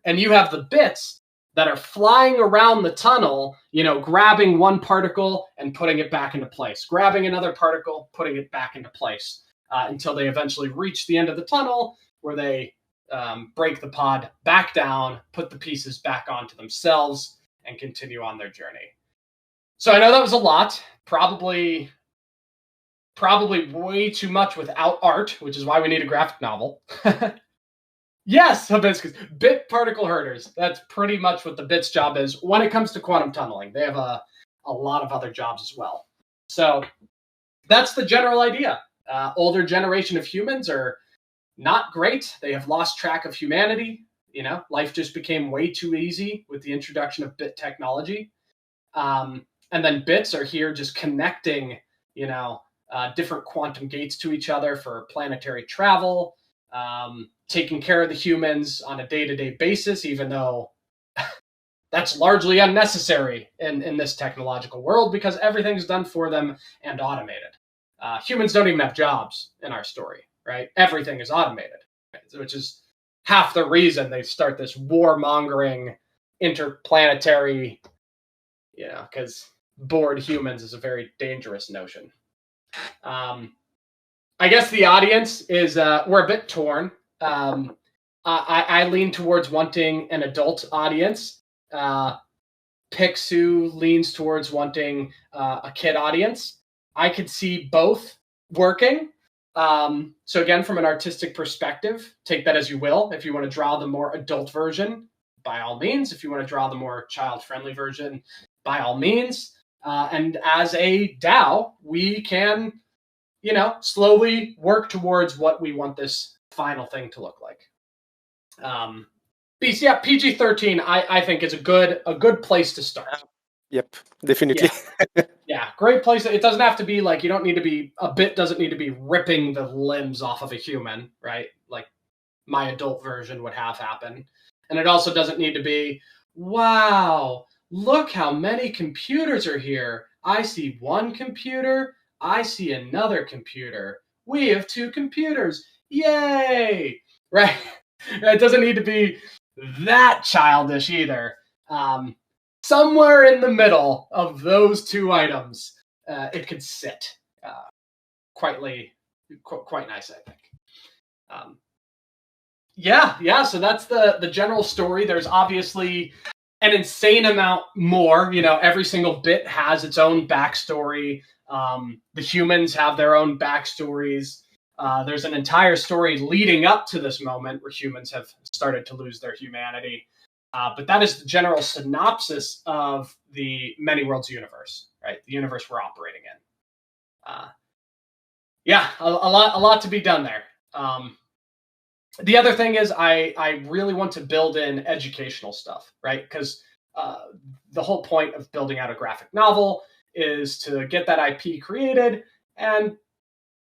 And you have the bits that are flying around the tunnel, grabbing one particle and putting it back into place, grabbing another particle, putting it back into place, until they eventually reach the end of the tunnel where they break the pod back down, put the pieces back onto themselves, and continue on their journey. So I know that was a lot, probably way too much without art, which is why we need a graphic novel. Yes, hibiscus. Bit particle herders. That's pretty much what the bits job is when it comes to quantum tunneling. They have a lot of other jobs as well. So that's the general idea. Older generation of humans are not great. They have lost track of humanity. Life just became way too easy with the introduction of bit technology. And then bits are here just connecting, different quantum gates to each other for planetary travel, taking care of the humans on a day-to-day basis, even though that's largely unnecessary in this technological world because everything's done for them and automated. Humans don't even have jobs in our story, right? Everything is automated, which is half the reason they start this warmongering interplanetary, because bored humans is a very dangerous notion. I guess the audience is, we're a bit torn. I lean towards wanting an adult audience. Pixu leans towards wanting a kid audience. I could see both working. So again, from an artistic perspective, take that as you will. If you want to draw the more adult version, by all means. If you want to draw the more child-friendly version, by all means. And as a DAO, we can, slowly work towards what we want this final thing to look like. PG-13, I think is a good place to start. Yep, definitely. Yeah, great place. It doesn't have to be like, a bit doesn't need to be ripping the limbs off of a human, right? Like my adult version would have happen. And it also doesn't need to be, wow, look how many computers are here. I see one computer. I see another computer. We have two computers. Yay! Right? It doesn't need to be that childish either. Somewhere in the middle of those two items, it could sit quite nice, I think. So that's the general story. There's obviously an insane amount more. Every single bit has its own backstory. The humans have their own backstories. There's an entire story leading up to this moment where humans have started to lose their humanity. But that is the general synopsis of the Many Worlds universe, right? The universe we're operating in. A lot to be done there. The other thing is I really want to build in educational stuff, right? Because the whole point of building out a graphic novel is to get that IP created, and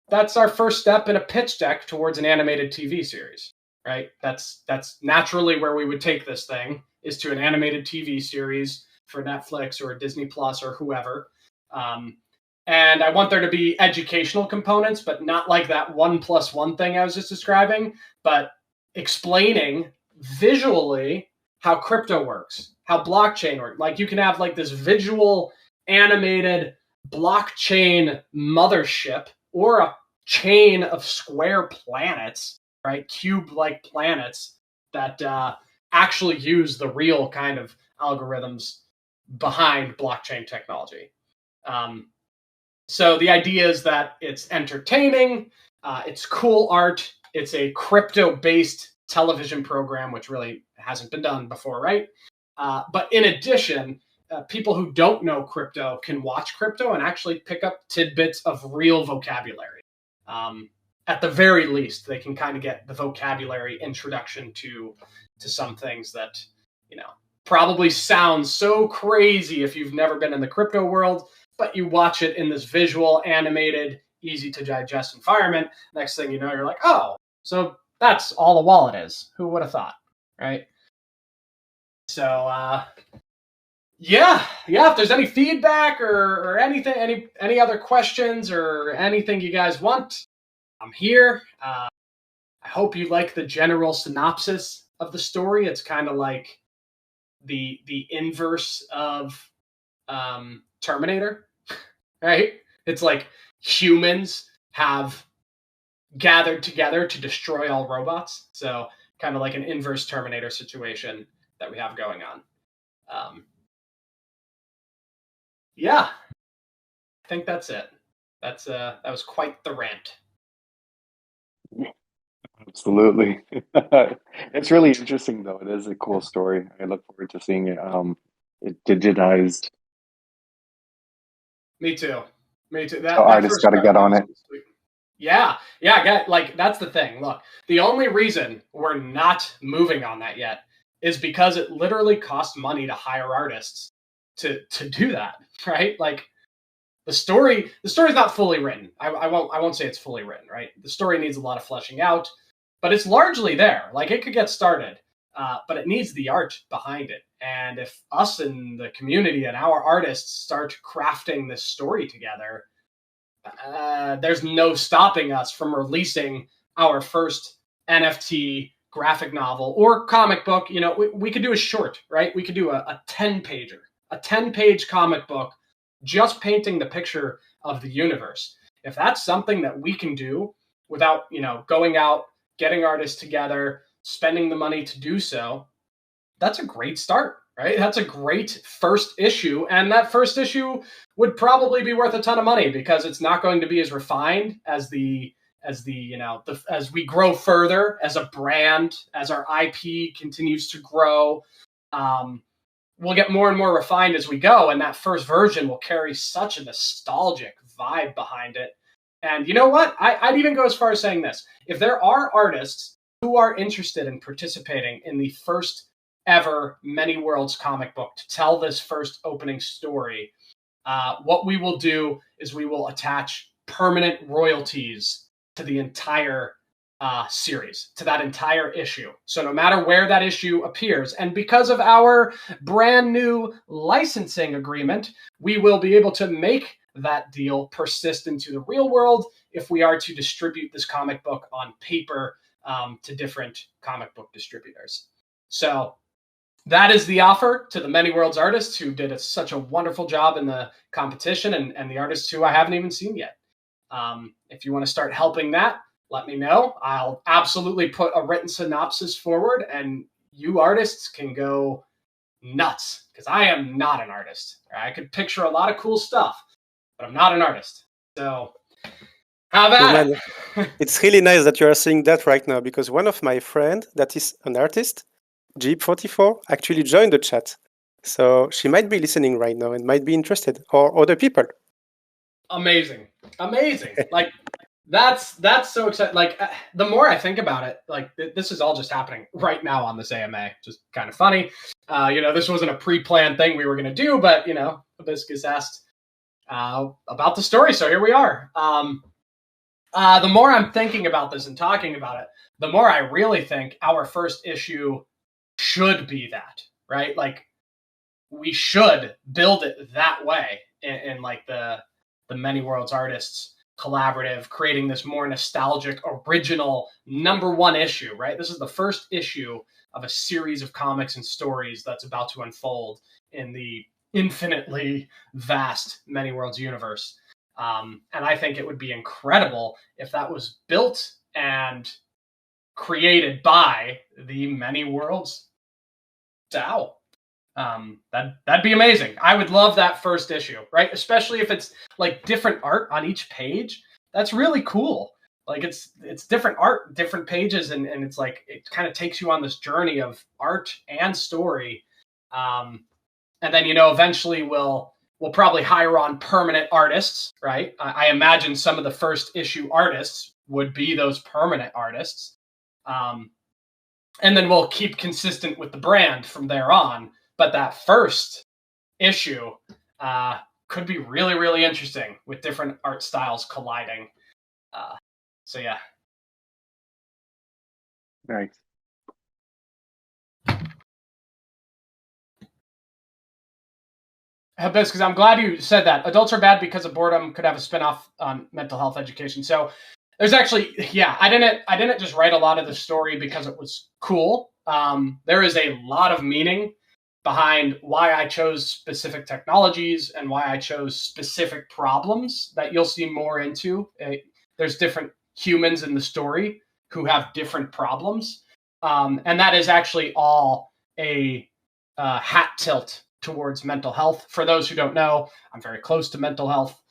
that's our first step in a pitch deck towards an animated TV series, right? That's naturally where we would take this thing, is to an animated TV series for Netflix or Disney Plus or whoever. And I want there to be educational components, but not like that 1+1 thing I was just describing, but explaining visually how crypto works, how blockchain works. Like you can have like this visual animated blockchain mothership or a chain of square planets, right? Cube-like planets that actually use the real kind of algorithms behind blockchain technology. So the idea is that it's entertaining, it's cool art, it's a crypto-based television program, which really hasn't been done before, right? But in addition, people who don't know crypto can watch crypto and actually pick up tidbits of real vocabulary. At the very least, they can kind of get the vocabulary introduction to some things that, probably sound so crazy if you've never been in the crypto world, but you watch it in this visual, animated, easy to digest environment. Next thing you know, you're like, oh, so That's all the wallet is. Who would have thought, right? So yeah. If there's any feedback or anything, any other questions or anything you guys want, I'm here. I hope you like the general synopsis of the story. It's kind of like the inverse of Terminator, right? It's like humans have gathered together to destroy all robots. So kind of like an inverse Terminator situation that we have going on. Yeah, I think that's it. That was quite the rant. Absolutely. It's really interesting though. It is a cool story. I look forward to seeing it digitized. Me too. So That artists first got to get cartoon on was it. sweet. Yeah. Like that's the thing. Look, the only reason we're not moving on that yet is because it literally costs money to hire artists to do that, right? Like the story's not fully written. I won't say it's fully written, right? The story needs a lot of fleshing out, but it's largely there. Like it could get started, but it needs the art behind it. And if us and the community and our artists start crafting this story together, there's no stopping us from releasing our first NFT graphic novel or comic book. You know, we could do a short, right? We could do a 10-pager, a 10-page comic book just painting the picture of the universe. If that's something that we can do without, going out, getting artists together, spending the money to do so, that's a great start, right? That's a great first issue. And that first issue would probably be worth a ton of money because it's not going to be as refined as as we grow further as a brand, as our IP continues to grow. We'll get more and more refined as we go, and that first version will carry such a nostalgic vibe behind it. And you know what? I'd even go as far as saying this: if there are artists who are interested in participating in the first ever Many Worlds comic book to tell this first opening story, what we will do is we will attach permanent royalties to the entire series, to that entire issue. So no matter where that issue appears, and because of our brand new licensing agreement, we will be able to make that deal persist into the real world if we are to distribute this comic book on paper to different comic book distributors. So that is the offer to the Many Worlds artists who did such a wonderful job in the competition, and the artists who I haven't even seen yet. If you want to start helping that, let me know. I'll absolutely put a written synopsis forward, and you artists can go nuts because I am not an artist. I could picture a lot of cool stuff, but I'm not an artist. So have at it. It's really nice that you are saying that right now because one of my friends that is an artist, Jeep44, actually joined the chat. So she might be listening right now and might be interested, or other people. Amazing. Like that's so exciting. Like the more I think about it, like this is all just happening right now on this AMA. Just kind of funny. This wasn't a pre-planned thing we were going to do, but Hibiscus asked about the story, so here we are. The more I'm thinking about this and talking about it, the more I really think our first issue should be that, right? Like we should build it that way in like the Many Worlds Artists collaborative, creating this more nostalgic, original #1 issue, right? This is the first issue of a series of comics and stories that's about to unfold in the infinitely vast Many Worlds universe. And I think it would be incredible if that was built and created by the Many Worlds DAO. That'd be amazing. I would love that first issue, right? Especially if it's like different art on each page. That's really cool. Like it's different art, different pages, and it's like it kind of takes you on this journey of art and story. And then eventually we'll probably hire on permanent artists, right? I imagine some of the first issue artists would be those permanent artists. And then we'll keep consistent with the brand from there on. But that first issue could be really, really interesting with different art styles colliding. So yeah. Nice. Hibiscus, I'm glad you said that. Adults are bad because of boredom could have a spinoff on mental health education. So there's actually, yeah, I didn't just write a lot of the story because it was cool. There is a lot of meaning behind why I chose specific technologies and why I chose specific problems that you'll see more into. There's different humans in the story who have different problems. And that is actually all a hat tilt towards mental health. For those who don't know, I'm very close to mental health.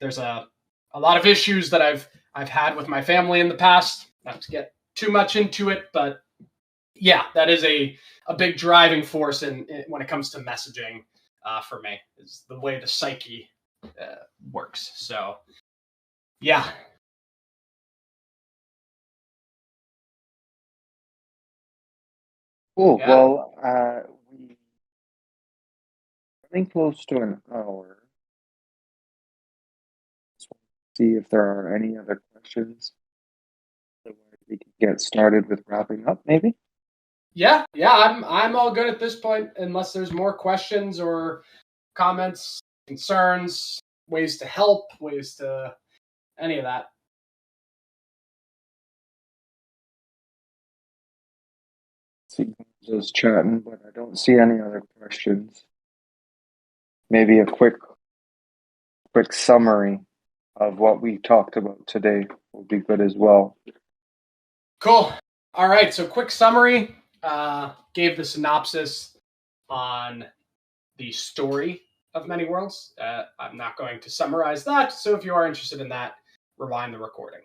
There's a lot of issues that I've had with my family in the past. Not to get too much into it, but yeah, that is a big driving force in when it comes to messaging for me, is the way the psyche works. So yeah. Cool. Yeah. Well, we running close to an hour. Just want to see if there are any other questions. Otherwise, we can get started with wrapping up, maybe. Yeah, I'm all good at this point, unless there's more questions or comments, concerns, ways to help, ways to any of that. See those chatting, but I don't see any other questions. Maybe a quick summary of what we talked about today will be good as well. Cool. All right, so quick summary. Gave the synopsis on the story of Many Worlds. I'm not going to summarize that, so if you are interested in that, rewind the recording.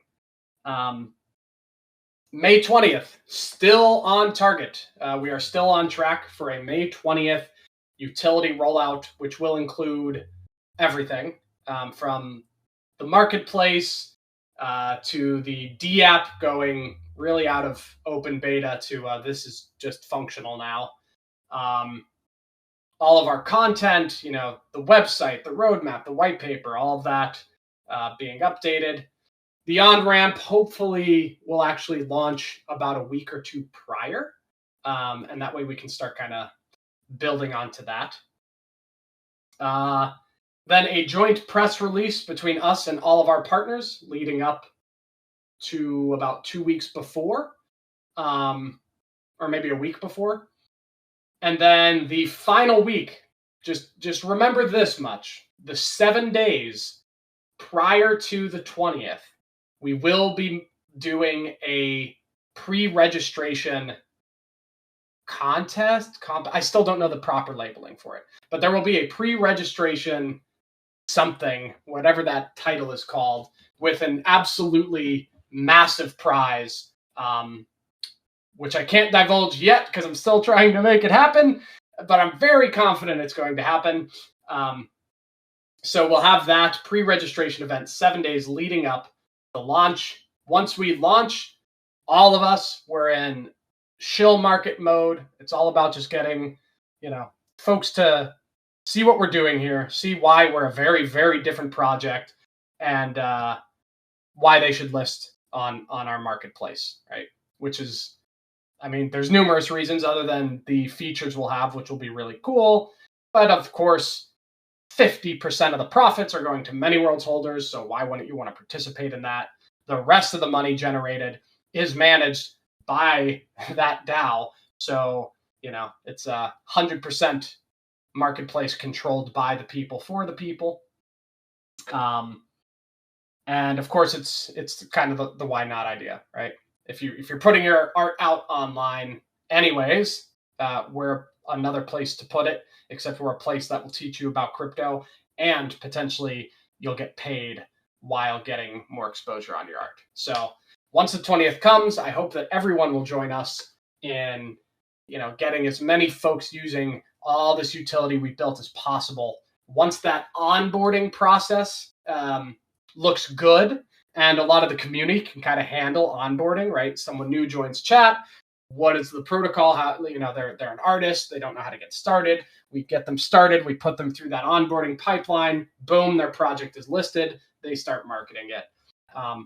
May 20th, still on target. We are still on track for a May 20th utility rollout, which will include everything from the marketplace to the D app going really out of open beta to this is just functional now. All of our content, the website, the roadmap, the white paper, all of that being updated. The on-ramp hopefully will actually launch about a week or two prior. And that way we can start kind of building onto that. Then a joint press release between us and all of our partners leading up to about 2 weeks before, or maybe a week before. And then the final week, just remember this much, the 7 days prior to the 20th, we will be doing a pre-registration contest. I still don't know the proper labeling for it, but there will be a pre-registration something, whatever that title is called, with an absolutely massive prize, which I can't divulge yet because I'm still trying to make it happen, but I'm very confident it's going to happen. So we'll have that pre-registration event 7 days leading up to launch. Once we launch, all of us, we're in shill market mode. It's all about just getting, folks to see what we're doing here, see why we're a very, very different project, and why they should list on our marketplace, right? Which is, there's numerous reasons other than the features we'll have, which will be really cool. But of course, 50% of the profits are going to Many Worlds holders, so why wouldn't you want to participate in that? The rest of the money generated is managed by that DAO, so it's 100% marketplace controlled by the people for the people. And of course, it's kind of the why not idea, right? If you're putting your art out online anyways, we're another place to put it, except for a place that will teach you about crypto, and potentially you'll get paid while getting more exposure on your art. So once the 20th comes, I hope that everyone will join us in getting as many folks using all this utility we built as possible. Once that onboarding process looks good and a lot of the community can kind of handle onboarding, right? Someone new joins chat. What is the protocol? How, they're an artist. They don't know how to get started. We get them started. We put them through that onboarding pipeline. Boom, their project is listed. They start marketing it.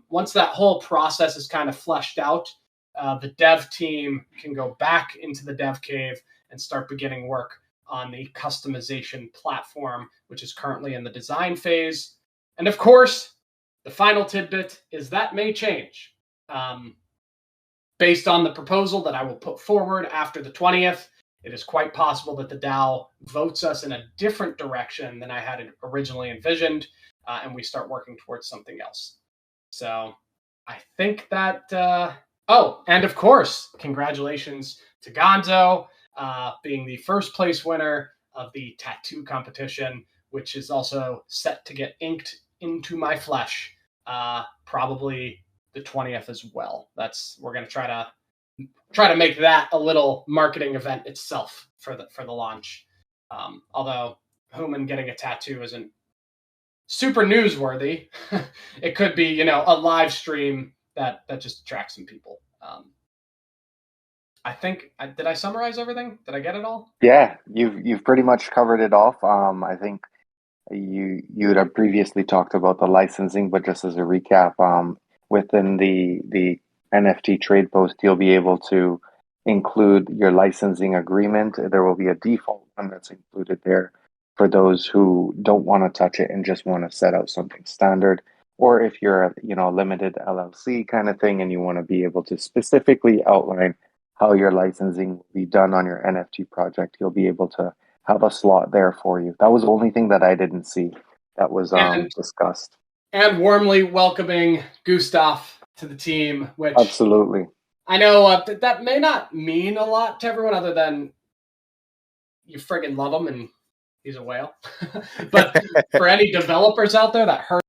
Once that whole process is kind of fleshed out, the dev team can go back into the dev cave and start beginning work on the customization platform, which is currently in the design phase. And of course, the final tidbit is that may change. Based on the proposal that I will put forward after the 20th, it is quite possible that the DAO votes us in a different direction than I had originally envisioned, and we start working towards something else. So I think that, oh, and of course, congratulations to Gonzo being the first place winner of the tattoo competition, which is also set to get inked into my flesh, probably the 20th as well. We're going to try to make that a little marketing event itself for the launch. Although Human getting a tattoo isn't super newsworthy, it could be, a live stream that just attracts some people. I think did I summarize everything? Did I get it all? Yeah, you've pretty much covered it off. I think you had previously talked about the licensing, but just as a recap, within the NFT trade post, you'll be able to include your licensing agreement. There will be a default one that's included there for those who don't want to touch it and just want to set out something standard. Or if you're a limited LLC kind of thing and you want to be able to specifically outline how your licensing will be done on your NFT project, you'll be able to have a slot there for you. That was the only thing that I didn't see that was discussed. And warmly welcoming Gustav to the team, which absolutely, I know that may not mean a lot to everyone other than you friggin' love him and he's a whale. But for any developers out there, that hurt